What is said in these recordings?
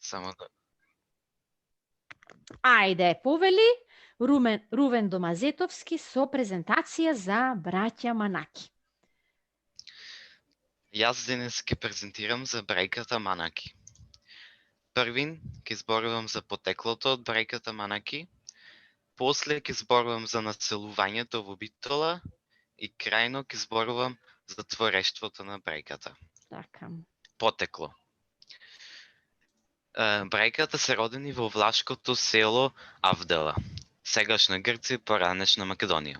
Само да. Ајде, повели Рувен Домазетовски со презентација за браќа Манаки. Јас денес ќе презентирам за брајката Манаки. Првин ќе зборувам за потеклото од брајката Манаки, после ќе зборувам за населувањето во Битола и крајно ќе зборувам за творештвото на брајката. Така. Потекло. Брајката се родени во влашкото село Авдела, сегашна Грција, поранешна Македонија.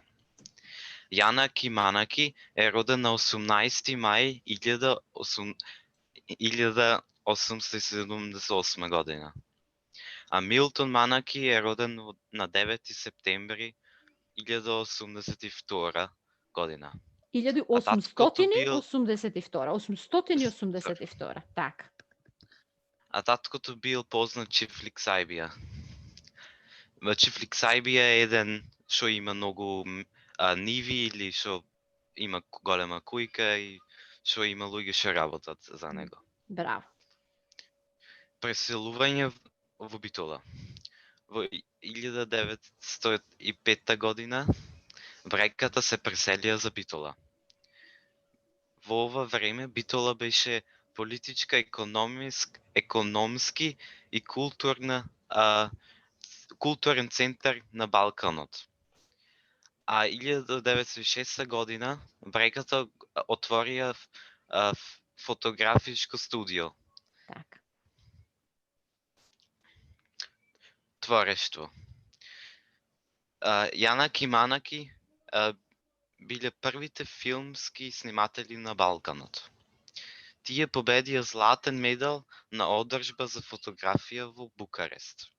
Јанаки Манаки е роден на 18 мај 1878 година. А Милтон Манаки е роден на 9 септември 1082 година. 1882, така. А таткото бил познат Чифлик Сајбија. Чифлик Сајбија е еден што има многу ниви или што има голема кујка и што има луѓе што работат за него. Браво. Преселување во Битола. Во 1905 година брајката се преселија за Битола. Во ова време Битола беше политичка, економски и културен центар на Балканот. А 1906 година брајката отворија фотографичко студио. Така. Творештво. Јанаки Манаки биле првите филмски сниматели на Балканот. Тие победија златен медал на одржба за фотографија во Букарест,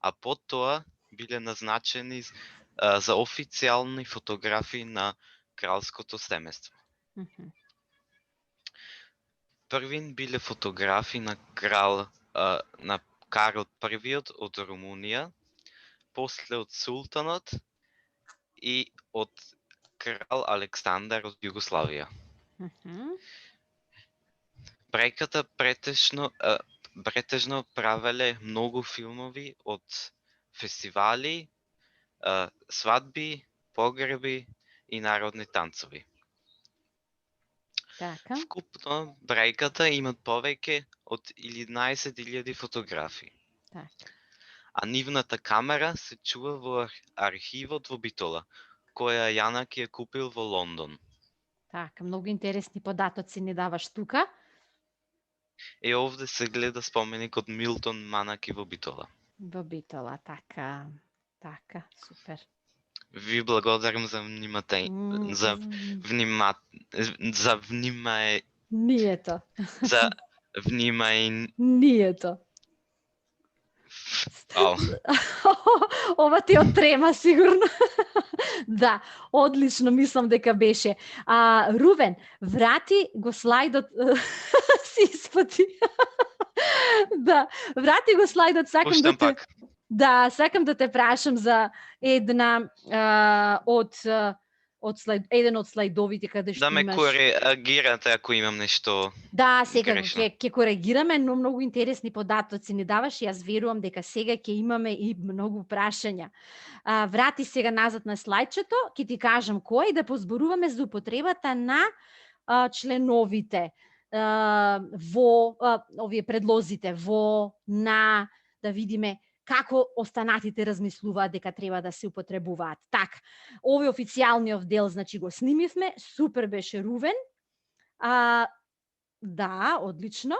а потоа биле назначени за официјални фотографии на кралското семејство. Првин биле фотографии на на Карл првиот од Румунија, после од султанот и од крал Александар од Југославија. Брајката претежно правеле многу филмови од фестивали, свадби, погреби и народни танцови. Така. Вкупно брајката имат повеќе од 11.000 фотографии. Така. А нивната камера се чува во архивот во Битола, која Јанаки ја купил во Лондон. Така, многу интересни податоци ни даваш тука. Овде се гледа споменикот Милтон Манаки во Битола. Во Битола, така. Така, супер. Ви благодарам за Нието. За внимање. Нието. Ова ти оттрема сигурно. Да, одлично, мислам дека беше. Рувен, врати го слайдот. Си испати. Да, врати го слайдот, сакам Пуштам да те... пак. Да, сакам да те прашам за една еден од слайдовите каде што Да ме имаш... коригирате ако имам нешто. Да, секако грешно. ќе коригираме, но многу интересни податоци ни даваш и јас верувам дека сега ќе имаме и многу прашања. Врати сега назад на слайдчето, ќе ти кажам кој, да позборуваме за употребата на членовите во овие предлозите во, на, да видиме како останатите размислуваат дека треба да се употребуваат. Така, овој официјалниот дел, значи го снимивме, супер беше Рувен. Да, одлично.